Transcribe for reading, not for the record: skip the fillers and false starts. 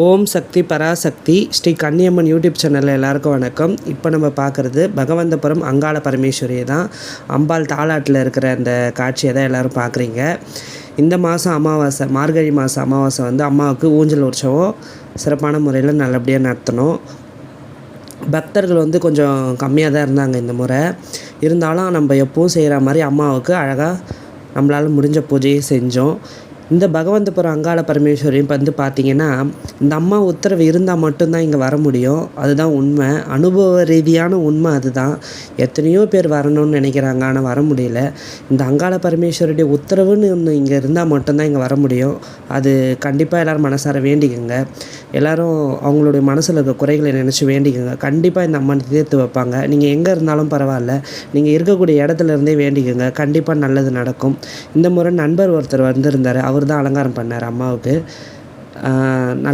ஓம் Shakti Parashakti Sri Kanniamman YouTube சேனலில் எல்லாருக்கும் வணக்கம். இப்போ நம்ம பார்க்குறது பகவந்தபுரம் அங்காள பரமேஸ்வரியை தான். அம்பாள் தாலாட்டில் இருக்கிற அந்த காட்சியை தான் எல்லோரும் பார்க்குறீங்க. இந்த மாதம் அமாவாசை, மார்கழி மாதம் அமாவாசை அம்மாவுக்கு ஊஞ்சல் உற்சவம் சிறப்பான முறையில் நல்லபடியாக நடத்தணும். பக்தர்கள் கொஞ்சம் கம்மியாக தான் இருந்தாங்க இந்த முறை. இருந்தாலும் நம்ம எப்பவும் செய்கிற மாதிரி அம்மாவுக்கு அழகாக நம்மளால் முடிஞ்ச பூஜையை செஞ்சோம். இந்த பகவந்தபுரம் அங்காள பரமேஸ்வரி பார்த்திங்கன்னா, இந்த அம்மா உத்தரவு இருந்தால் மட்டும்தான் இங்கே வர முடியும். அதுதான் உண்மை, அனுபவ ரீதியான உண்மை அதுதான். எத்தனையோ பேர் வரணும்னு நினைக்கிறாங்க, ஆனால் வர முடியல. இந்த அங்காள பரமேஸ்வரியுடைய உத்தரவுன்னு ஒன்று இங்கே இருந்தால் மட்டும்தான் இங்கே வர முடியும். அது கண்டிப்பாக எல்லோரும் மனசார வேண்டிக்கோங்க. எல்லோரும் அவங்களுடைய மனசில் இருக்க குறைகளை நினச்சி வேண்டிக்கோங்க. கண்டிப்பாக இந்த அம்மா தீர்த்து வைப்பாங்க. நீங்கள் எங்கே இருந்தாலும் பரவாயில்ல, நீங்கள் இருக்கக்கூடிய இடத்துல இருந்தே வேண்டிக்கோங்க. கண்டிப்பாக நல்லது நடக்கும். இந்த முறை நண்பர் ஒருத்தர் வந்திருந்தார். அவர் தான் அலங்காரம் பண்ணார் அம்மாவுக்கு.